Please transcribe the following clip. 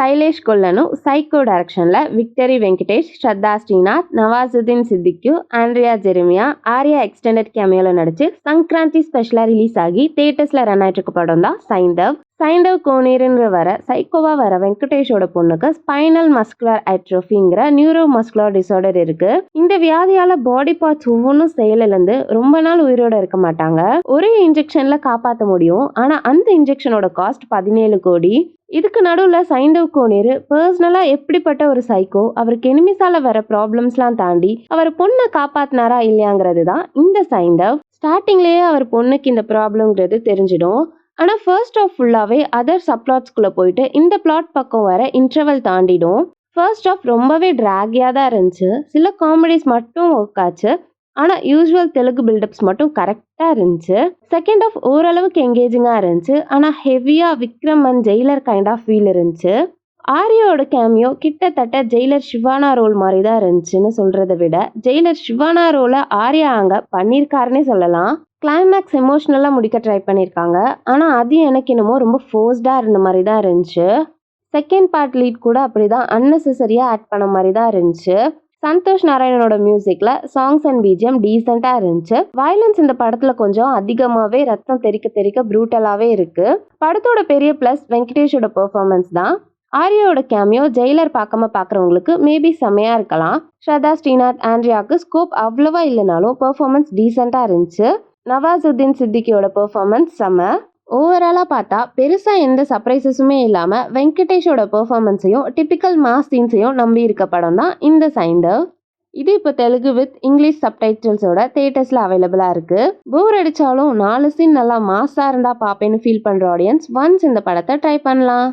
Shailesh கொல்லனும் psycho டைரக்ஷன்ல victory Venkatesh, ஸ்ரத்தா ஸ்ரீநாத், நவாசுதீன் சித்திக்கு, Andrea Jeremiah, Arya extended கேமியோல நடிச்சு சங்கராந்தி ஸ்பெஷலா ரிலீஸ் ஆகி தியேட்டர்ஸ்ல ரன் ஆயிட்டு இருக்க படம் தான் சைந்தவ். சைண்டவ் கோனேருன்ற வர சைக்கோவா வர வெங்கடேஷோட பொண்ணுக்கு ஸ்பைனல் மஸ்குலர் ஐட்ரோஃபிங்கிற நியூரோ மஸ்குலர் டிசார்டர் இருக்கு. இந்த வியாதியால பாடி பார்ட்ஸ் ஒவ்வொன்றும் செயலிழந்து ரொம்ப நாள் உயிரோட இருக்க மாட்டாங்க. ஒரே இன்ஜெக்ஷன்ல காப்பாற்ற முடியும். ஆனா அந்த இன்ஜெக்ஷனோட காஸ்ட் 17 கோடி. இதுக்கு நடுவுல சைண்டவ் கோனேரு பர்சனலா எப்படிப்பட்ட ஒரு சைக்கோ, அவருக்கு எனிமிஸால வர ப்ராப்ளம்ஸ்லாம் தாண்டி அவர் பொண்ணை காப்பாத்தினாரா இல்லையாங்கிறது தான் இந்த சைண்டவ். ஸ்டார்டிங்லேயே அவர் பொண்ணுக்கு இந்த ப்ராப்ளம்ங்கிறது தெரிஞ்சிடும். ஆனால் ஃபர்ஸ்ட் ஆஃப் ஃபுல்லாகவே அதர் சப்ளாட்ஸ்குள்ளே போயிட்டு இந்த பிளாட் பக்கம் வர இன்டர்வல் தாண்டிடும். ஃபர்ஸ்ட் ஆஃப் ரொம்பவே ட்ராகியாக தான் இருந்துச்சு. சில காமெடிஸ் மட்டும் ஒர்க் ஆச்சு. ஆனால் யூஸ்வல் தெலுங்கு பில்டப்ஸ் மட்டும் கரெக்டாக இருந்துச்சு. செகண்ட் ஆஃப் ஓரளவுக்கு எங்கேஜிங்காக இருந்துச்சு. ஆனால் ஹெவியாக Vikram and Jailer kind of feel இருந்துச்சு. ஆர்யாவோட கேமியோ கிட்டத்தட்ட ஜெயிலர் சிவானா ரோல் மாதிரி தான் இருந்துச்சுன்னு சொல்கிறத விட ஜெயிலர் சிவானா ரோலை ஆர்யா அங்கே பண்ணியிருக்காருன்னே சொல்லலாம். கிளைமேக்ஸ் எமோஷ்னலாக முடிக்க ட்ரை பண்ணியிருக்காங்க. ஆனால் அது எனக்கு என்னமோ ரொம்ப ஃபோர்ஸ்டாக இருந்த மாதிரி தான் இருந்துச்சு. செகண்ட் பார்ட் லீட் கூட அப்படி தான் அன்னெசரியாக ஆட் பண்ண மாதிரி தான் இருந்துச்சு. சந்தோஷ் நாராயணனோட மியூசிக்கில் சாங்ஸ் அண்ட் பிஜிஎம் டீசெண்டாக இருந்துச்சு. வயலன்ஸ் இந்த படத்தில் கொஞ்சம் அதிகமாகவே ரத்தம் தெறிக்க தெறிக்க ப்ரூட்டலாகவே இருக்குது. படத்தோட பெரிய ப்ளஸ் வெங்கடேஷோட பெர்ஃபார்மன்ஸ் தான். ஆர்யாவோட கேமியோ ஜெயிலர் பார்க்காம பார்க்குறவங்களுக்கு மேபி செம்மையாக இருக்கலாம். ஸ்ரத்தா ஸ்ரீநாத், ஆண்ட்ரியாவுக்கு ஸ்கோப் அவ்வளவா இல்லைனாலும் பெர்ஃபார்மன்ஸ் டீசெண்டாக இருந்துச்சு. நவாசுதீன் சித்திக்கியோட பெர்ஃபார்மன்ஸ் செம்ம. ஓவராலாக பார்த்தா பெருசாக எந்த சர்ப்ரைசஸுமே இல்லாமல் வெங்கடேஷோட பெர்ஃபார்மன்ஸையும் டிபிக்கல் மாஸ் சீன்ஸையும் நம்பி இருக்க படம் தான் இந்த சைண்டவ். இது இப்போ தெலுங்கு வித் இங்கிலீஷ் சப்டைட்டில்ஸோட தியேட்டர்ஸில் அவைலபிளாக இருக்குது. போர் அடித்தாலும் 4 சீன் நல்லா மாஸாக இருந்தால் பார்ப்பேன்னு ஃபீல் பண்ணுற ஆடியன்ஸ் ஒன்ஸ் இந்த படத்தை ட்ரை பண்ணலாம்.